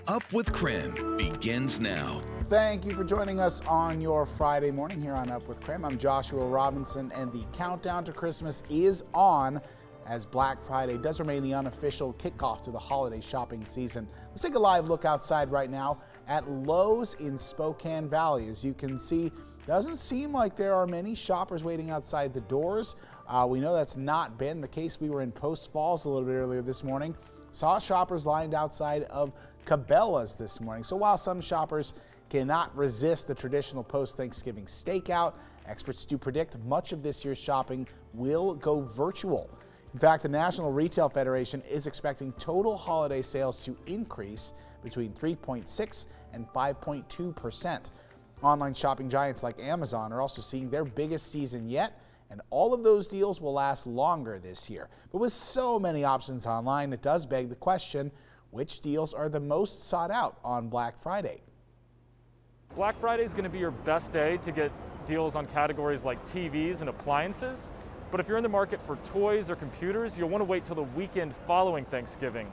Up with KREM begins now. Thank you for joining us on your Friday morning here on Up with KREM. I'm Joshua Robinson, and the countdown to Christmas is on as Black Friday does remain the unofficial kickoff to the holiday shopping season. Let's take a live look outside right now at Lowe's in Spokane Valley. As you can see, doesn't seem like there are many shoppers waiting outside the doors. We know that's not been the case. We were in Post Falls a little bit earlier this morning. Saw shoppers lined outside of Cabela's this morning. So while some shoppers cannot resist the traditional post-Thanksgiving stakeout, experts do predict much of this year's shopping will go virtual. In fact, the National Retail Federation is expecting total holiday sales to increase between 3.6 and 5.2%. Online shopping giants like Amazon are also seeing their biggest season yet, and all of those deals will last longer this year. But with so many options online, it does beg the question, which deals are the most sought out on Black Friday? Black Friday is going to be your best day to get deals on categories like TVs and appliances. But if you're in the market for toys or computers, you'll want to wait till the weekend following Thanksgiving.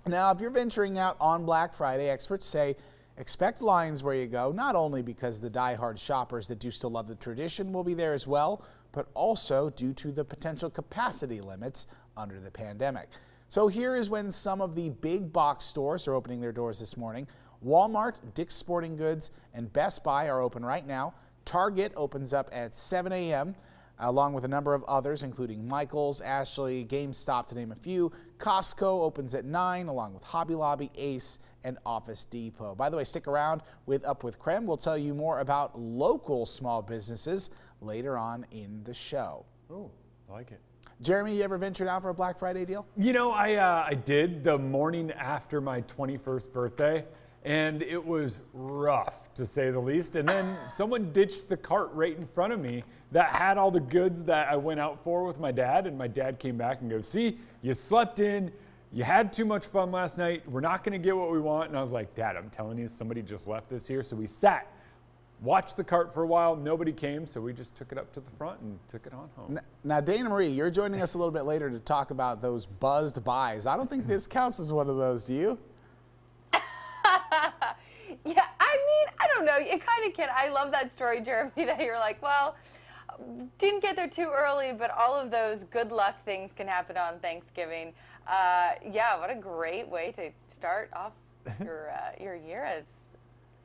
Now, if you're venturing out on Black Friday, experts say expect lines where you go, not only because the die-hard shoppers that do still love the tradition will be there as well, but also due to the potential capacity limits under the pandemic. So here is when some of the big box stores are opening their doors this morning. Walmart, Dick's Sporting Goods, and Best Buy are open right now. Target opens up at 7 a.m., along with a number of others, including Michael's, Ashley, GameStop, to name a few. Costco opens at 9, along with Hobby Lobby, Ace, and Office Depot. By the way, stick around with Up with KREM. We'll tell you more about local small businesses later on in the show. Oh, I like it. Jeremy, you ever ventured out for a Black Friday deal? You know, I did the morning after my 21st birthday, and it was rough, to say the least. And then someone ditched the cart right in front of me that had all the goods that I went out for with my dad, and my dad came back and goes, "See, you slept in, you had too much fun last night, we're not gonna get what we want." And I was like, "Dad, I'm telling you, somebody just left this here." So we sat, watched the cart for a while, nobody came, so we just took it up to the front and took it on home. Now, Dana Marie, you're joining us a little bit later to talk about those buzzed buys. I don't think this counts as one of those, do you? Yeah, I mean, I don't know. It kind of can. I love that story, Jeremy, that you're like, well, didn't get there too early, but all of those good luck things can happen on Thanksgiving. Yeah, what a great way to start off your year as.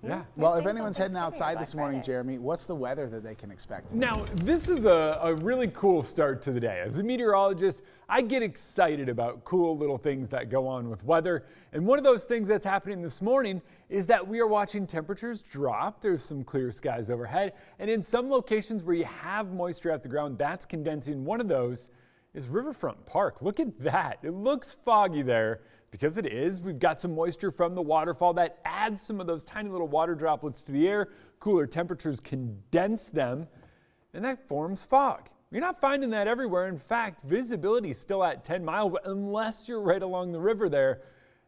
Yeah. Well, if anyone's heading outside this morning, Jeremy, what's the weather that they can expect? Now, this is a really cool start to the day. As a meteorologist, I get excited about cool little things that go on with weather. And one of those things that's happening this morning is that we are watching temperatures drop. There's some clear skies overhead. And in some locations where you have moisture at the ground, that's condensing. One of those is Riverfront Park. Look at that. It looks foggy there. Because it is, we've got some moisture from the waterfall that adds some of those tiny little water droplets to the air. Cooler temperatures condense them, and that forms fog. You're not finding that everywhere. In fact, visibility is still at 10 miles unless you're right along the river there.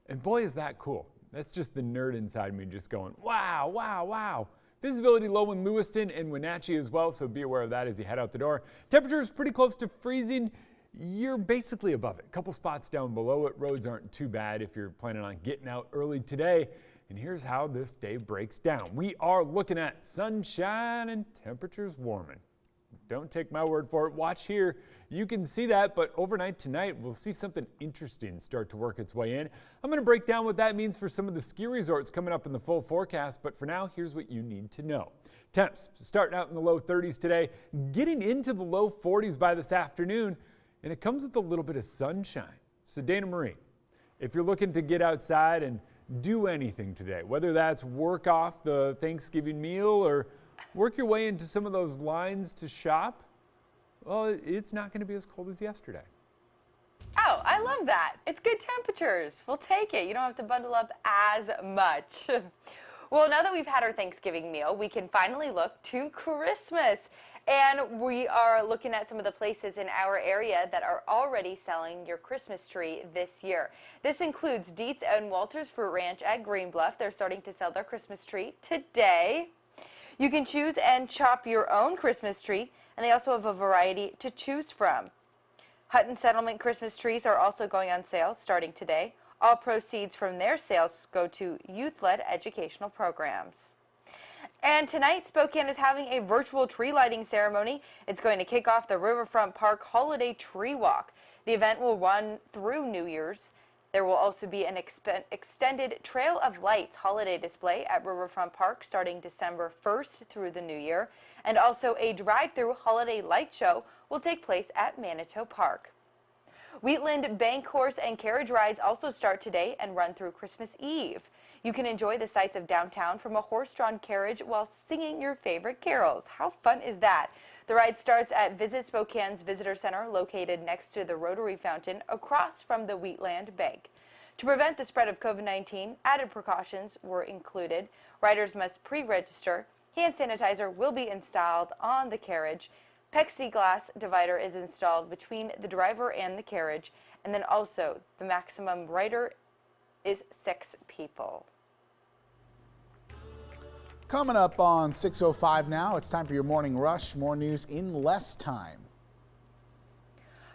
And boy, is that cool. That's just the nerd inside me just going, wow, wow, wow. Visibility low in Lewiston and Wenatchee as well, so be aware of that as you head out the door. Temperature is pretty close to freezing. You're basically above it. A couple spots down below it. Roads aren't too bad if you're planning on getting out early today. And here's how this day breaks down. We are looking at sunshine and temperatures warming. Don't take my word for it. Watch here. You can see that, but overnight tonight, we'll see something interesting start to work its way in. I'm going to break down what that means for some of the ski resorts coming up in the full forecast, but for now, here's what you need to know. Temps starting out in the low 30s today, getting into the low 40s by this afternoon. And it comes with a little bit of sunshine. So Dana Marie, if you're looking to get outside and do anything today, whether that's work off the Thanksgiving meal or work your way into some of those lines to shop, well, it's not going to be as cold as yesterday. Oh, I love that. It's good temperatures. We'll take it. You don't have to bundle up as much. Well, now that we've had our Thanksgiving meal, we can finally look to Christmas. And we are looking at some of the places in our area that are already selling your Christmas tree this year. This includes Dietz and Walters Fruit Ranch at Green Bluff. They're starting to sell their Christmas tree today. You can choose and chop your own Christmas tree, and they also have a variety to choose from. Hutton Settlement Christmas trees are also going on sale starting today. All proceeds from their sales go to youth-led educational programs. And tonight, Spokane is having a virtual tree lighting ceremony. It's going to kick off the Riverfront Park Holiday Tree Walk. The event will run through New Year's. There will also be an extended Trail of Lights holiday display at Riverfront Park starting December 1st through the new year. And also a drive-through holiday light show will take place at Manitou Park. Wheatland bank horse and carriage rides also start today and run through Christmas Eve. You can enjoy the sights of downtown from a horse-drawn carriage while singing your favorite carols. How fun is that? The ride starts at Visit Spokane's Visitor Center, located next to the Rotary Fountain across from the Wheatland Bank. To prevent the spread of COVID-19, added precautions were included. Riders must pre-register. Hand sanitizer will be installed on the carriage. Plexiglass divider is installed between the driver and the carriage, and then also the maximum rider is 6 people. Coming up on 6:05 now, it's time for your morning rush. More news in less time.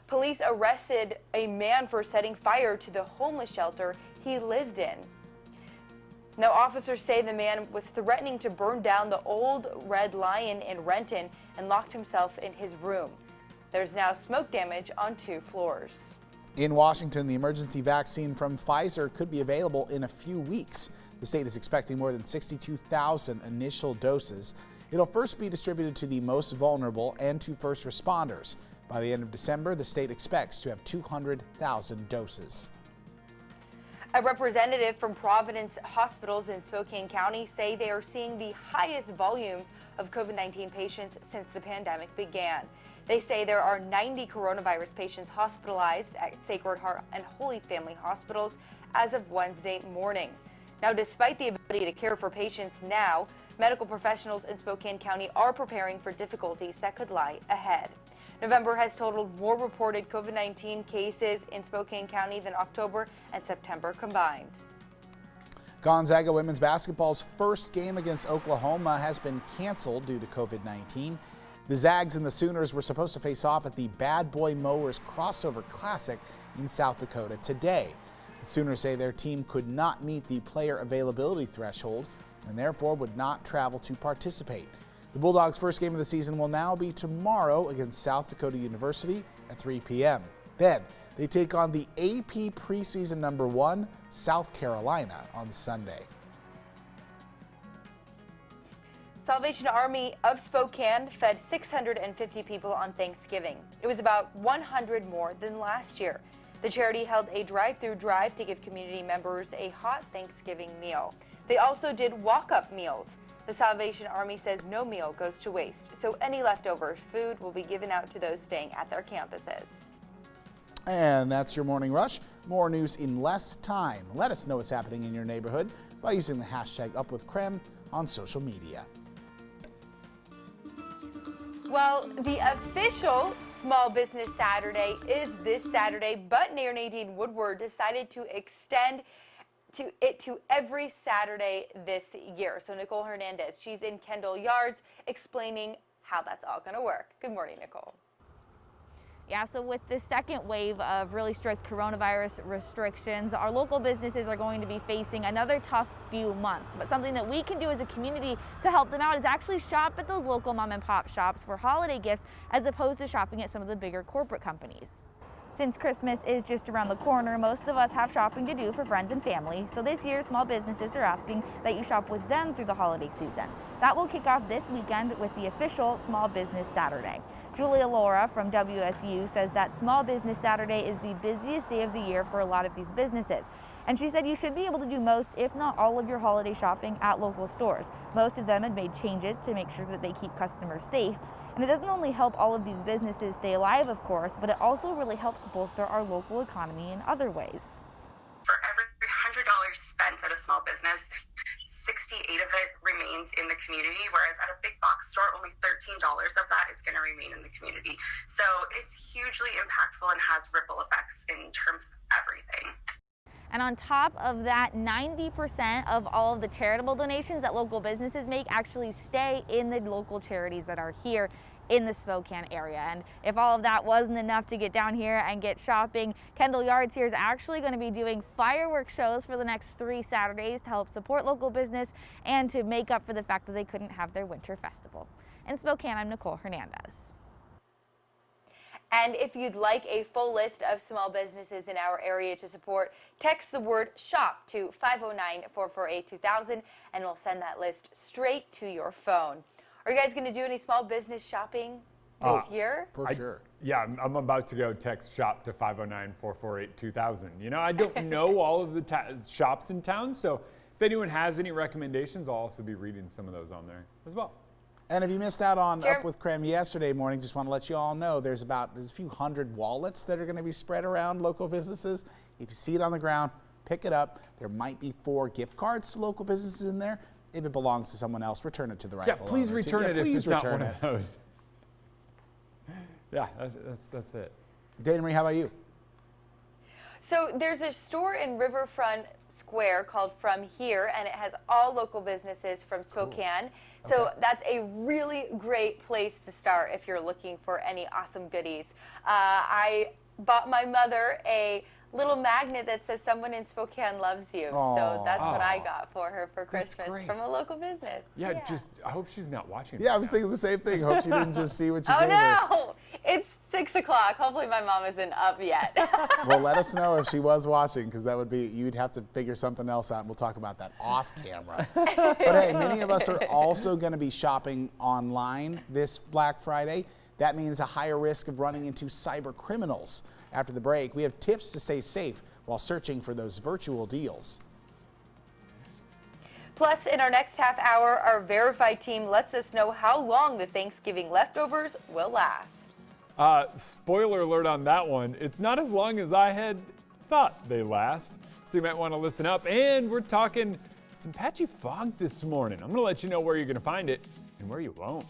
Police arrested a man for setting fire to the homeless shelter he lived in. Now, officers say the man was threatening to burn down the old Red Lion in Renton and locked himself in his room. There's now smoke damage on 2 floors. In Washington, the emergency vaccine from Pfizer could be available in a few weeks. The state is expecting more than 62,000 initial doses. It'll first be distributed to the most vulnerable and to first responders. By the end of December, the state expects to have 200,000 doses. A representative from Providence hospitals in Spokane County say they are seeing the highest volumes of COVID-19 patients since the pandemic began. They say there are 90 coronavirus patients hospitalized at Sacred Heart and Holy Family hospitals as of Wednesday morning. Now, despite the ability to care for patients now, medical professionals in Spokane County are preparing for difficulties that could lie ahead. November has totaled more reported COVID-19 cases in Spokane County than October and September combined. Gonzaga women's basketball's first game against Oklahoma has been canceled due to COVID-19. The Zags and the Sooners were supposed to face off at the Bad Boy Mowers Crossover Classic in South Dakota today. The Sooners say their team could not meet the player availability threshold and therefore would not travel to participate. The Bulldogs' first game of the season will now be tomorrow against South Dakota University at 3 p.m. Then they take on the AP preseason number 1, South Carolina, on Sunday. Salvation Army of Spokane fed 650 people on Thanksgiving. It was about 100 more than last year. The charity held a drive-through drive to give community members a hot Thanksgiving meal. They also did walk-up meals. The Salvation Army says no meal goes to waste, so any leftover food will be given out to those staying at their campuses. And that's your morning rush. More news in less time. Let us know what's happening in your neighborhood by using the hashtag #UpWithKREM on social media. Well, the official Small Business Saturday is this Saturday, but Mayor Nadine Woodward decided to extend to every Saturday this year. So Nicole Hernandez, she's in Kendall Yards explaining how that's all going to work. Good morning, Nicole. Yeah, so with the second wave of really strict coronavirus restrictions, our local businesses are going to be facing another tough few months. But something that we can do as a community to help them out is actually shop at those local mom and pop shops for holiday gifts as opposed to shopping at some of the bigger corporate companies. Since Christmas is just around the corner, most of us have shopping to do for friends and family. So this year, small businesses are asking that you shop with them through the holiday season. That will kick off this weekend with the official Small Business Saturday. Julia Laura from WSU says that Small Business Saturday is the busiest day of the year for a lot of these businesses. And she said you should be able to do most, if not all, of your holiday shopping at local stores. Most of them had made changes to make sure that they keep customers safe. And it doesn't only help all of these businesses stay alive, of course, but it also really helps bolster our local economy in other ways. For every $100 spent at a small business, 68 of it remains in the community, whereas at a big box store, only $13 of that is going to remain in the community. So it's hugely impactful and has ripple effects in terms of everything. And on top of that, 90% of all of the charitable donations that local businesses make actually stay in the local charities that are here in the Spokane area. And if all of that wasn't enough to get down here and get shopping, Kendall Yards here is actually going to be doing fireworks shows for the next 3 Saturdays to help support local business and to make up for the fact that they couldn't have their winter festival. In Spokane, I'm Nicole Hernandez. And if you'd like a full list of small businesses in our area to support, text the word SHOP to 509-448-2000 and we'll send that list straight to your phone. Are you guys going to do any small business shopping this year? For sure. Yeah, I'm about to go text shop to 509-448-2000. You know, I don't know all of the shops in town, so if anyone has any recommendations, I'll also be reading some of those on there as well. And if you missed out on Up with KREM yesterday morning, just want to let you all know there's a few hundred wallets that are going to be spread around local businesses. If you see it on the ground, pick it up. There might be 4 gift cards to local businesses in there. If it belongs to someone else, return it to the rightful owner. Yeah, please return it if it's not one of those. Yeah, that's it. Dana Marie, how about you? So there's a store in Riverfront Square called From Here, and it has all local businesses from Spokane. Cool. So that's a really great place to start if you're looking for any awesome goodies. I bought my mother a little magnet that says someone in Spokane loves you. Aww. So that's what I got for her for Christmas from a local business. Yeah, just I hope she's not watching. Yeah, I was thinking the same thing. Hope she didn't just see what you gave her. Oh no! It's 6 o'clock. Hopefully my mom isn't up yet. Well, let us know if she was watching, because that would be, you'd have to figure something else out, and we'll talk about that off camera. But hey, many of us are also going to be shopping online this Black Friday. That means a higher risk of running into cyber criminals. After the break, we have tips to stay safe while searching for those virtual deals. Plus, in our next half hour, our Verify team lets us know how long the Thanksgiving leftovers will last. Spoiler alert on that one. It's not as long as I had thought they last, so you might want to listen up. And we're talking some patchy fog this morning. I'm going to let you know where you're going to find it and where you won't.